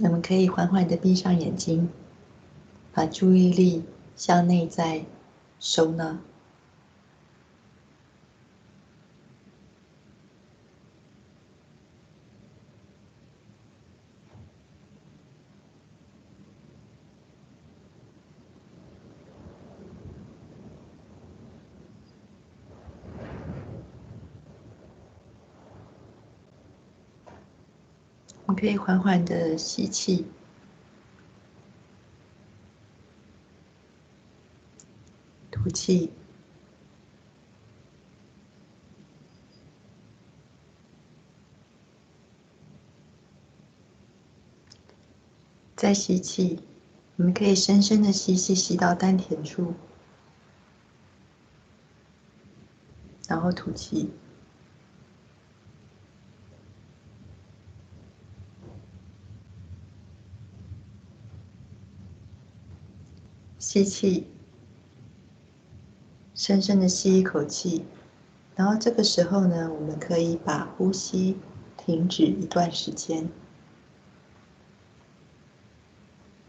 我们可以缓缓地闭上眼睛，把注意力向内在收纳。我们可以缓缓地吸气，吐气，再吸气。我们可以深深的吸气，吸到丹田处，然后吐气。吸气，深深的吸一口气，然后这个时候呢，我们可以把呼吸停止一段时间，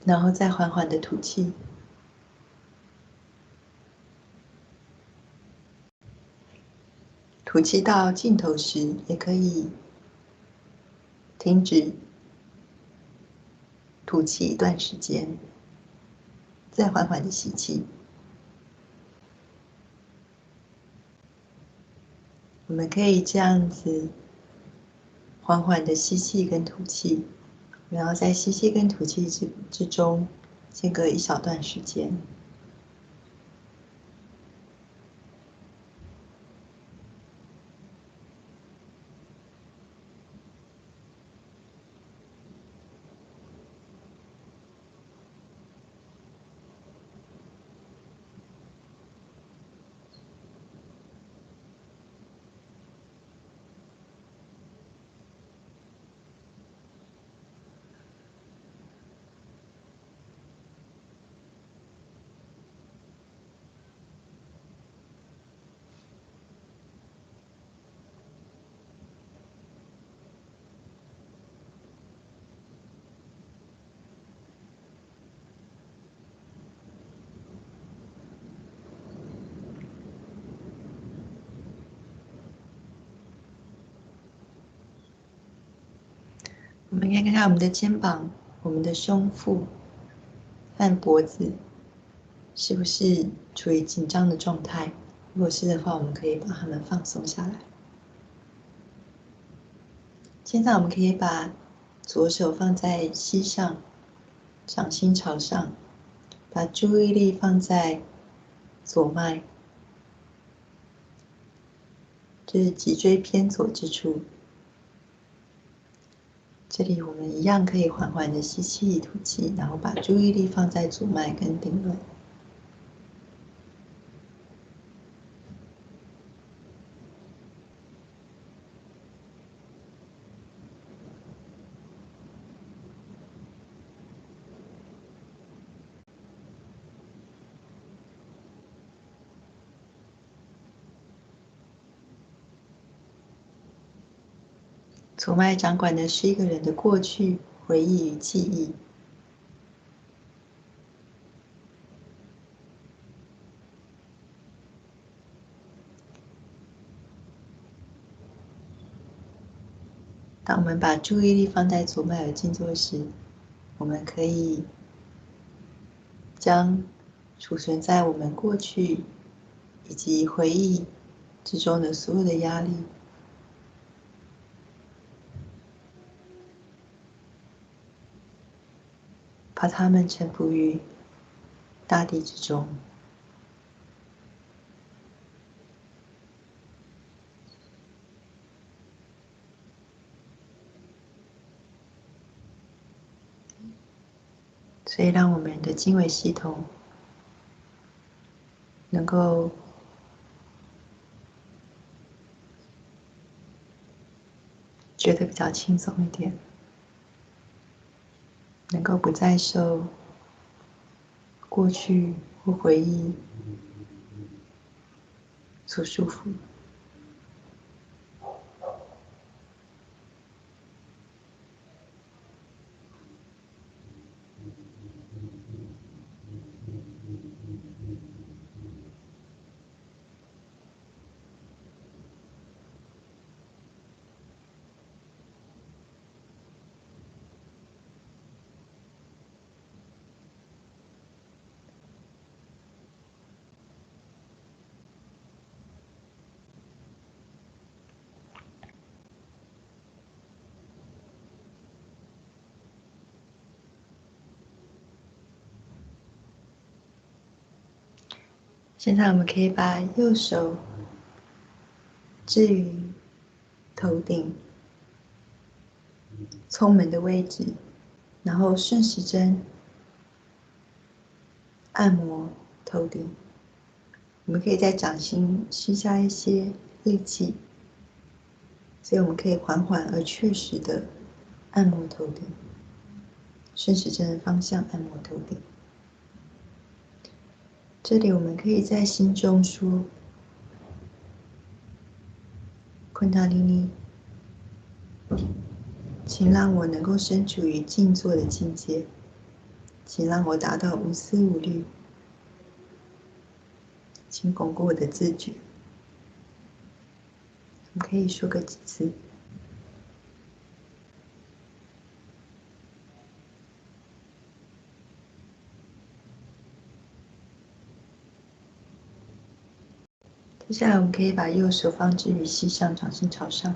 然后再缓缓的吐气。吐气到尽头时，也可以停止吐气一段时间，再缓缓的吸气。我们可以这样子缓缓的吸气跟吐气，然后在吸气跟吐气之中间隔一小段时间。我们可以看看我们的肩膀、我们的胸腹和脖子是不是处于紧张的状态。如果是的话，我们可以把它们放松下来。现在我们可以把左手放在膝上，掌心朝上，把注意力放在左脉，就是脊椎偏左之处。这里我们一样可以缓缓的吸气、吐气，然后把注意力放在主脉跟顶轮。主脉掌管的是一个人的过去、回忆与记忆。当我们把注意力放在主脉而静坐时，我们可以将储存在我们过去以及回忆之中的所有的压力，把它们臣服于大地之中。所以让我们的经纬系统能够觉得比较轻松一点，能够不再受过去或回忆所束缚。现在我们可以把右手置于头顶聪门的位置，然后顺时针按摩头顶。我们可以在掌心施加一些力气，所以我们可以缓缓而确实的按摩头顶，顺时针的方向按摩头顶。这里我们可以在心中说昆达里尼，请让我能够身处于静坐的境界，请让我达到无思无虑，请巩固我的自觉。我们可以说个几次。接下来我们可以把右手放置于膝上，掌心朝上，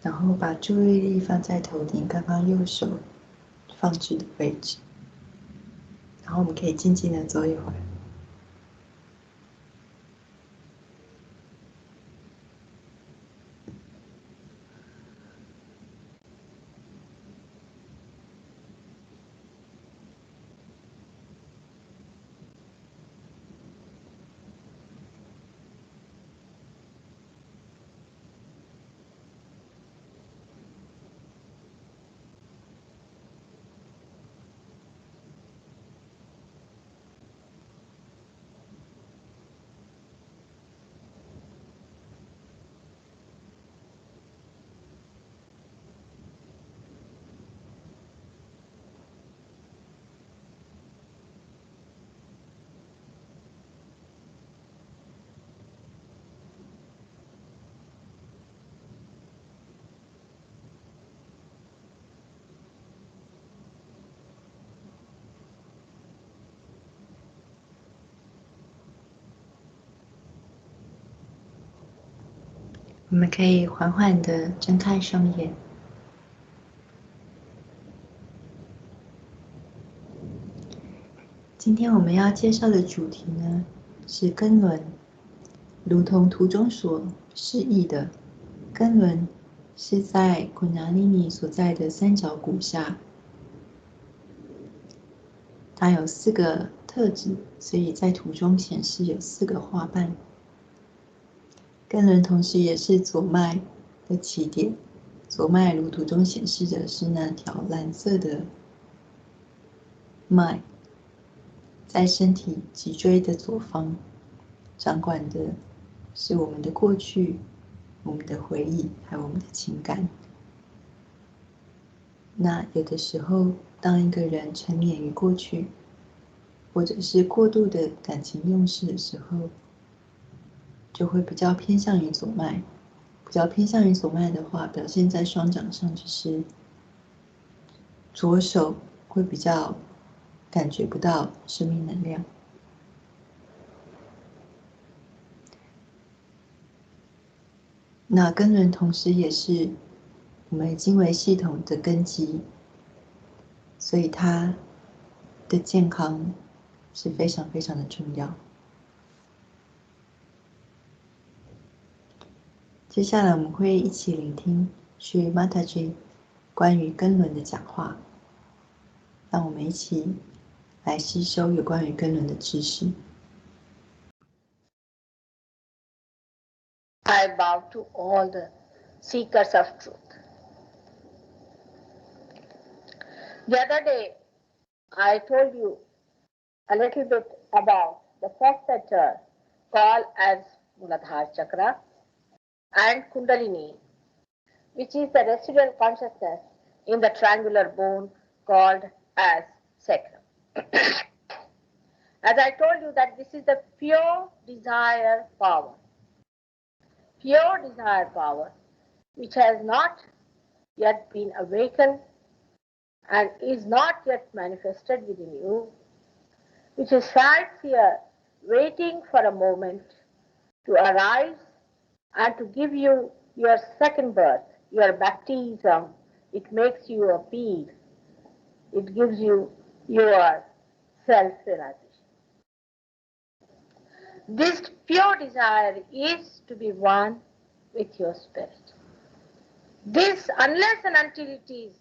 然后把注意力放在头顶刚刚右手放置的位置，然后我们可以静静的坐一会儿。我们可以缓缓地睁开双眼。今天我们要介绍的主题呢，是根轮。如同图中所示意的，根轮是在昆达里尼所在的三角骨下。它有4个特质，所以在图中显示有4个花瓣。根轮同时也是左脉的起点，左脉如图中显示的是那条蓝色的脉，在身体脊椎的左方，掌管的是我们的过去、我们的回忆，还有我们的情感。那有的时候，当一个人沉湎于过去，或者是过度的感情用事的时候，就会比较偏向于左脉。比较偏向于左脉的话，表现在双掌上就是左手会比较感觉不到生命能量。那根轮同时也是我们经纬系统的根基，所以它的健康是非常非常的重要。接下来我们会一起聆听Shri Mataji 关于根轮的讲话，让我们一起来吸收有关于根轮的知识。I bow to all the seekers of truth. The other day, I told you a little bit about the first center called as Muladhara Chakra and Kundalini, which is the residual consciousness in the triangular bone called as sacrum. As I told you that this is the pure desire power. Pure desire power, which has not yet been awakened and is not yet manifested within you, which resides here waiting for a moment to arise and to give you your second birth, your baptism. It makes you appear. It gives you your self-realization. This pure desire is to be one with your spirit. This, unless and until it is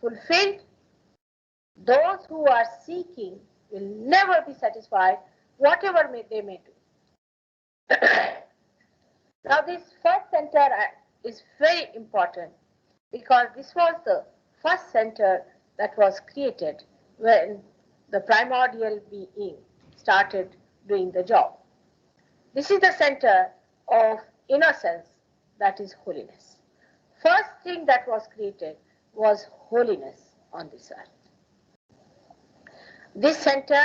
fulfilled, those who are seeking will never be satisfied, whatever they may do. Now, this first center is very important because this was the first center that was created when the primordial being started doing the job. This is the center of innocence, that is holiness. First thing that was created was holiness on this earth. This center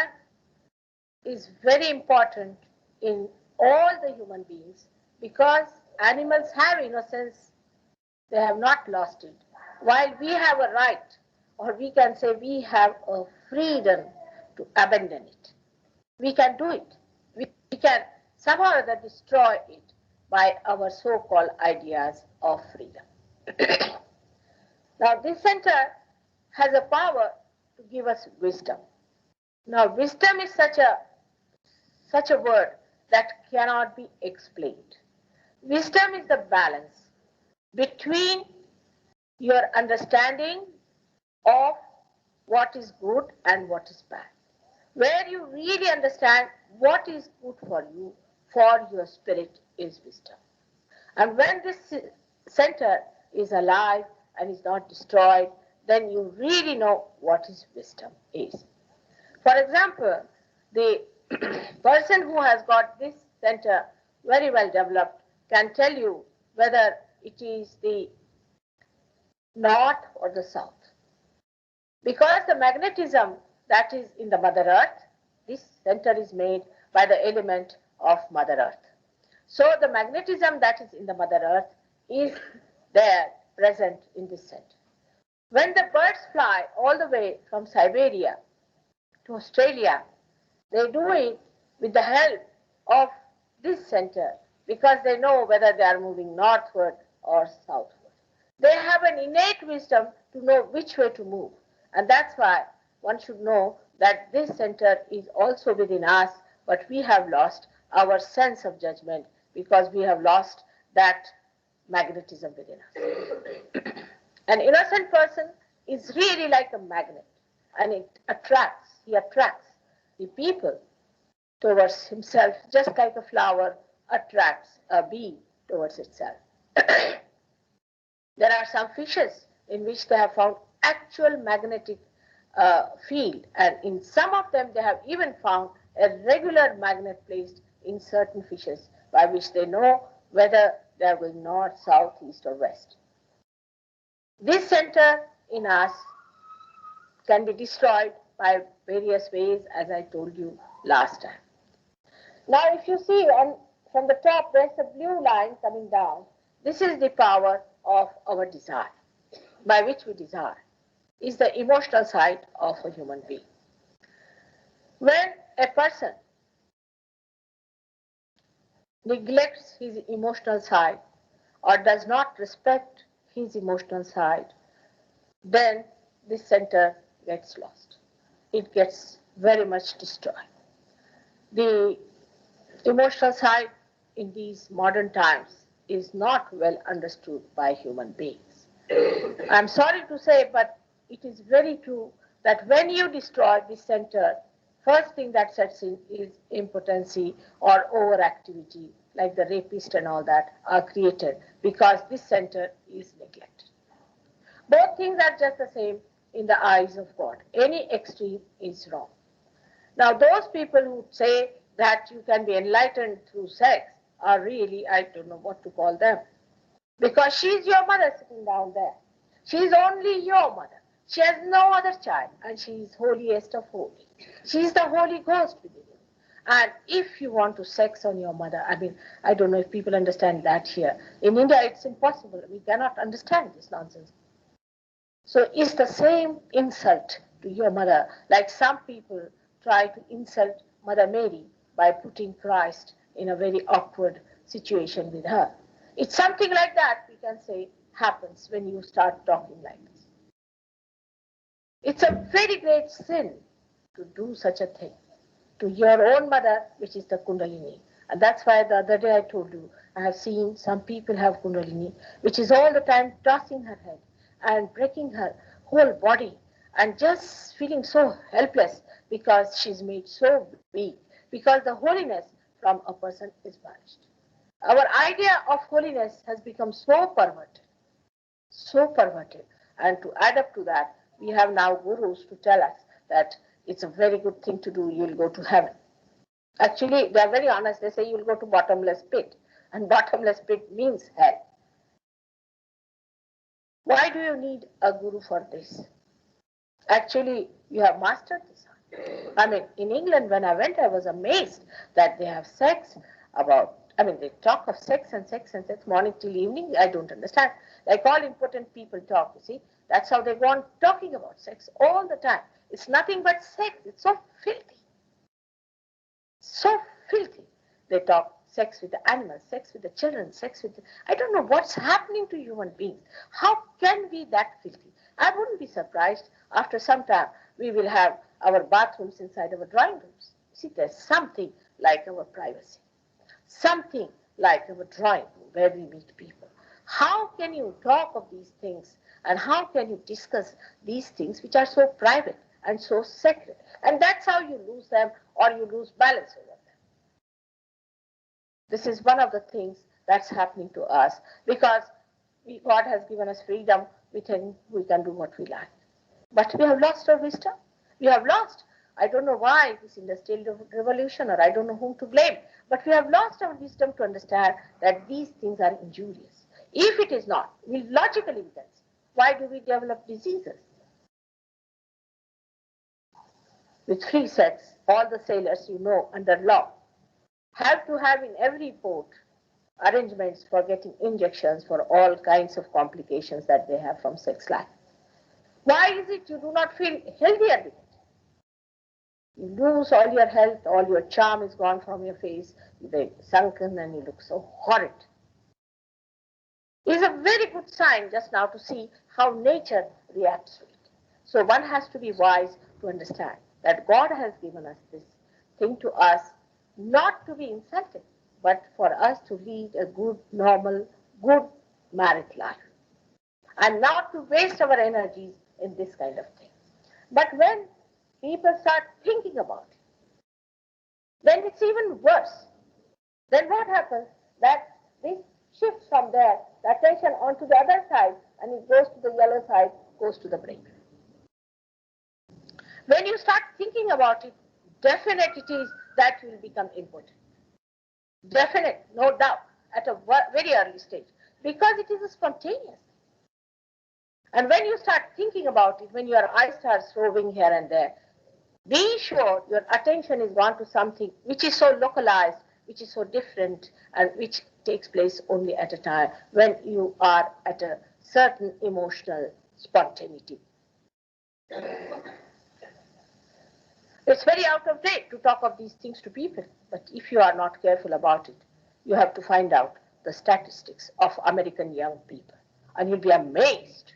is very important in all the human beings because animals have innocence, they have not lost it. While we have a right, or we can say we have a freedom to abandon it. We can do it. We can somehow or other destroy it by our so-called ideas of freedom. Now, this center has a power to give us wisdom. Now, wisdom is such a word that cannot be explained. Wisdom is the balance between your understanding of what is good and what is bad, where you really understand what is good for you, for your spirit, is wisdom. And when this center is alive and is not destroyed, then you really know what is wisdom is. For example, the person who has got this center very well developed can tell you whether it is the north or the south. Because the magnetism that is in the Mother Earth, this center is made by the element of Mother Earth. So the magnetism that is in the Mother Earth is there, present in this center. When the birds fly all the way from Siberia to Australia, they do it with the help of this center because they know whether they are moving northward or southward. They have an innate wisdom to know which way to move. And that's why one should know that this center is also within us, but we have lost our sense of judgment because we have lost that magnetism within us. An innocent person is really like a magnet, and he attracts the people towards himself, just like a flower attracts a bee towards itself. There are some fishes in which they have found actual magnetic field, and in some of them they have even found a regular magnet placed in certain fishes by which they know whether they are going north, south, east or west. This center in us can be destroyed by various ways, as I told you last time. Now, if you see from the top, there's a blue line coming down. This is the power of our desire, by which we desire, is the emotional side of a human being. When a person neglects his emotional side or does not respect his emotional side, then this center gets lost. It gets very much destroyed. The emotional side in these modern times is not well understood by human beings. I'm sorry to say, but it is very true that when you destroy this center, first thing that sets in is impotency or overactivity, like the rapist and all that are created because this center is neglected. Both things are just the same in the eyes of God. Any extreme is wrong. Now, those people who say that you can be enlightened through sex are really, I don't know what to call them. Because she is your mother sitting down there. She is only your mother. She has no other child, and she is holiest of holy. She is the Holy Ghost within you. And if you want to sex on your mother, I don't know if people understand that here. In India, it's impossible. We cannot understand this nonsense. So it's the same insult to your mother, like some people try to insult Mother Mary by putting Christ in a very awkward situation with her. It's something like that, we can say, happens when you start talking like this. It's a very great sin to do such a thing to your own mother, which is the Kundalini, And that's why the other day I told you, I have seen some people have Kundalini, which is all the time tossing her head and breaking her whole body and just feeling so helpless because she's made so weak, because the holiness from a person is vanished. Our idea of holiness has become so perverted, so perverted. And to add up to that, we have now gurus to tell us that it's a very good thing to do, you'll go to heaven. Actually, they are very honest. They say you'll go to bottomless pit, and bottomless pit means hell. Why do you need a guru for this? Actually, you have mastered this. I mean, in England, when I went, I was amazed that they have sex they talk of sex and sex and sex morning till evening. I don't understand. Like all important people talk, you see. That's how they go on talking about sex all the time. It's nothing but sex. It's so filthy. So filthy. They talk sex with the animals, sex with the children, sex with I don't know what's happening to human beings. How can we that filthy? I wouldn't be surprised after some time we will have our bathrooms inside our drawing rooms. See, there's something like our privacy, something like our drawing room where we meet people. How can you talk of these things and how can you discuss these things which are so private and so sacred? And that's how you lose them or you lose balance over them. This is one of the things that's happening to us because God has given us freedom. We think we can do what we like. But we have lost our wisdom. We have lost. I don't know why this industrial revolution, or I don't know whom to blame, but we have lost our wisdom to understand that these things are injurious. If it is not, logically we can see, why do we develop diseases? With free sex, all the sailors under law have to have in every port arrangements for getting injections for all kinds of complications that they have from sex life. Why is it you do not feel healthier with it? You lose all your health, all your charm is gone from your face, you're sunken and you look so horrid. It is a very good sign just now to see how nature reacts to it. So one has to be wise to understand that God has given us this thing to us, not to be insulted, but for us to lead a good, normal, good married life. And not to waste our energies in this kind of thing. But when people start thinking about it, then it's even worse. Then what happens? That this shifts from there, the attention onto the other side, and it goes to the yellow side, goes to the brain. When you start thinking about it, definite it is that you will become impotent. Definite, no doubt, at a very early stage, because it is a spontaneous. And when you start thinking about it, when your eyes start roving here and there, be sure your attention is gone to something which is so localized, which is so different, and which takes place only at a time when you are at a certain emotional spontaneity. It's very out of date to talk of these things to people, but if you are not careful about it, you have to find out the statistics of American young people, and you'll be amazed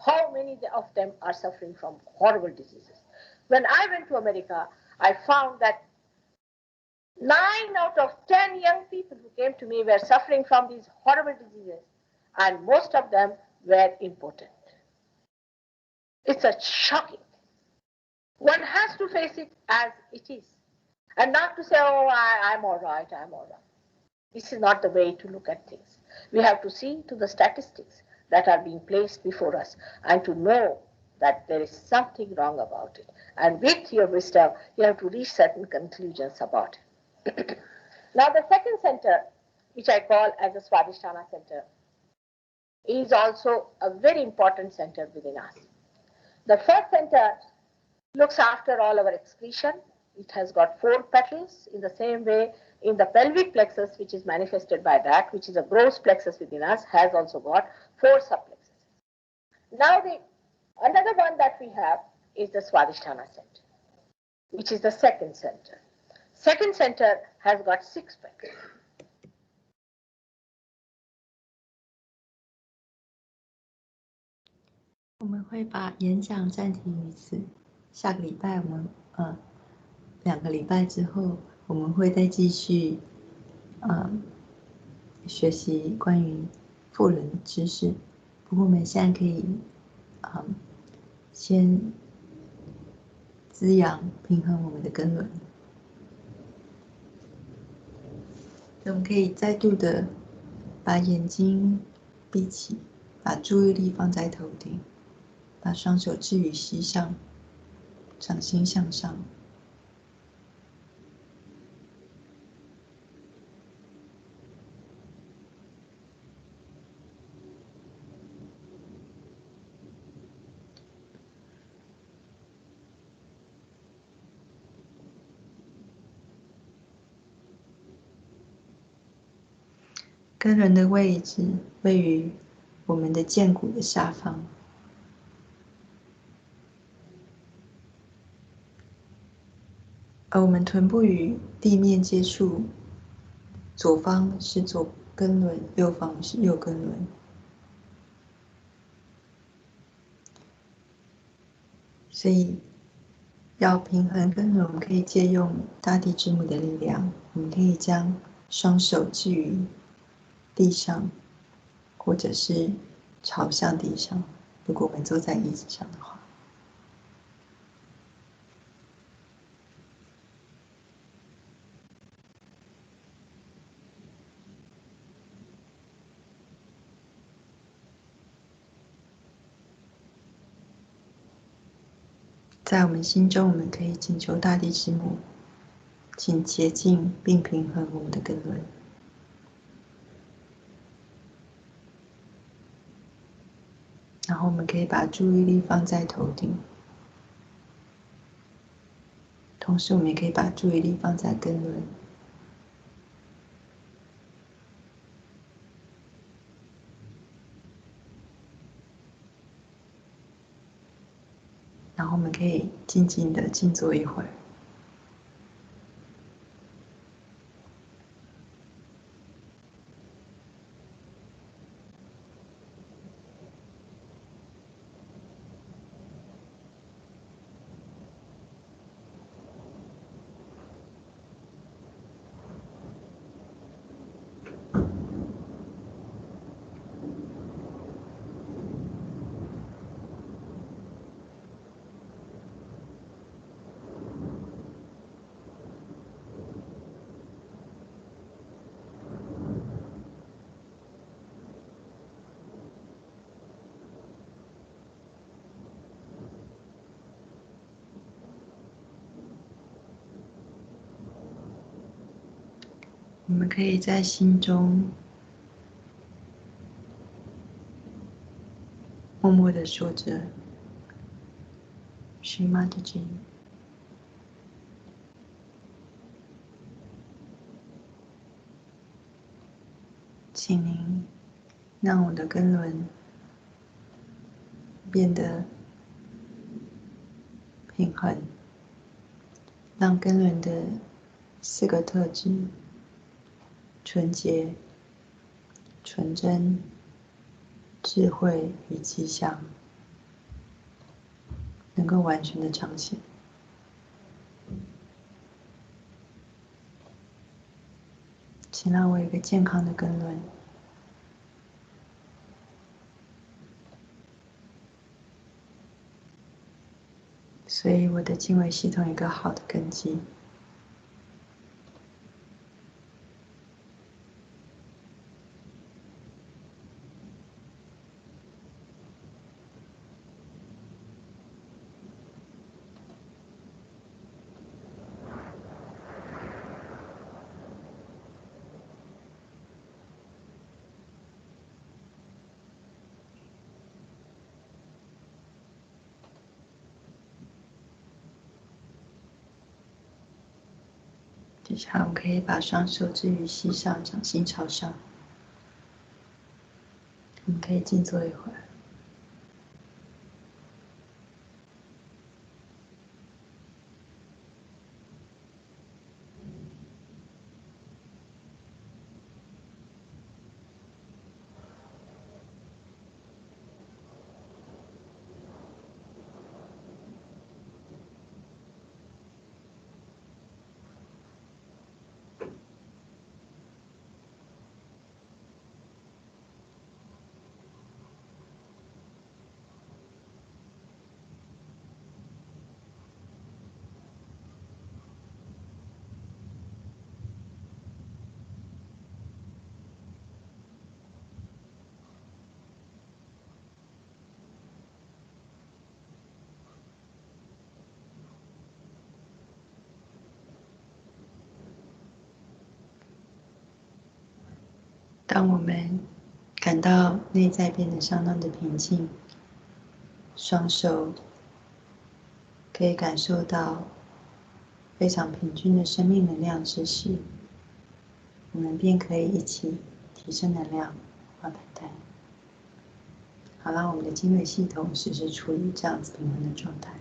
how many of them are suffering from horrible diseases. When I went to America, I found that 9 out of 10 young people who came to me were suffering from these horrible diseases, and most of them were impotent. It's a shocking thing. One has to face it as it is, and not to say, oh, I'm all right, I'm all right. This is not the way to look at things. We have to see to the statistics that are being placed before us and to know that there is something wrong about it. And with your wisdom, you have to reach certain conclusions about it. Now, the second center, which I call as the Swadhisthana center, is also a very important center within us. The first center looks after all our excretion. It has got 4 petals. In the same way, in the pelvic plexus, which is manifested by that, which is a gross plexus within us, has also got 4 subplexuses. Now, another one that we have is the Swadhisthana center, which is the second center. Second center has got 6 petals.我们会把演讲暂停于此。下个礼拜2个礼拜之后，我们会再继续学习关于富人的知识。不过我们现在可以先滋养平衡我们的根轮。我们可以再度的把眼睛闭起，把注意力放在头顶，把双手置于膝上，掌心向上。根轮的位置位于我们的剑骨的下方，而我们臀部与地面接触，左方是左根轮，右方是右根轮。所以要平衡根轮，我们可以借用大地之母的力量。我们可以将双手置于地上，或者是朝向地上。如果我们坐在椅子上的话，在我们心中，我们可以请求大地之母，请洁净并平衡我们的根轮。然后我们可以把注意力放在头顶，同时我们也可以把注意力放在根轮。然后我们可以静静的静坐一会儿。我们可以在心中默默地说着 Shri Mataji， 请您让我的根轮变得平衡，让根轮的4个特质——纯洁、纯真、智慧与吉祥——能够完全的彰显。请让我有一个健康的根轮，所以我的经纬系统有一个好的根基。接下来我们可以把双手置于膝上，掌心朝上。我们可以静坐一会儿。当我们感到内在变得相当的平静，双手可以感受到非常平均的生命能量之时，我们便可以一起提升能量，画板带。好，让我们的经络系统时时处于这样子平衡的状态。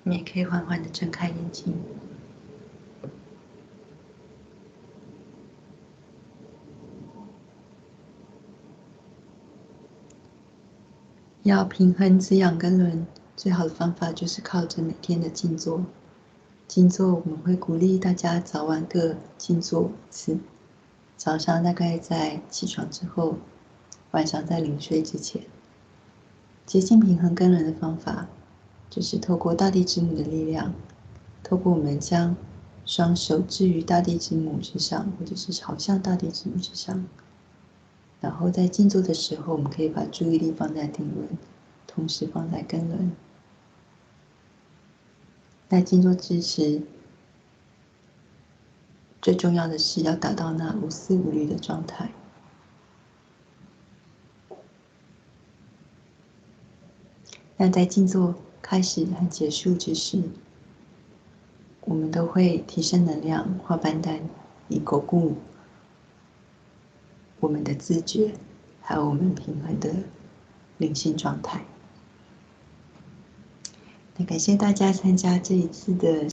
你也可以缓缓的睁开眼睛。要平衡滋养根轮，最好的方法就是靠着每天的静坐。静坐我们会鼓励大家早晚各静坐1次，早上大概在起床之后，晚上在临睡之前。接近平衡根轮的方法，就是透过大地之母的力量，透过我们将双手置于大地之母之上，或者是朝向大地之母之上。然后在静坐的时候，我们可以把注意力放在顶轮，同时放在根轮。在静坐之时，最重要的是要达到那无思无虑的状态。那在静坐开始和结束之时，我们都会提升能量，画板带，以巩固我们的自觉，还有我们平衡的灵性状态。那感谢大家参加这一次的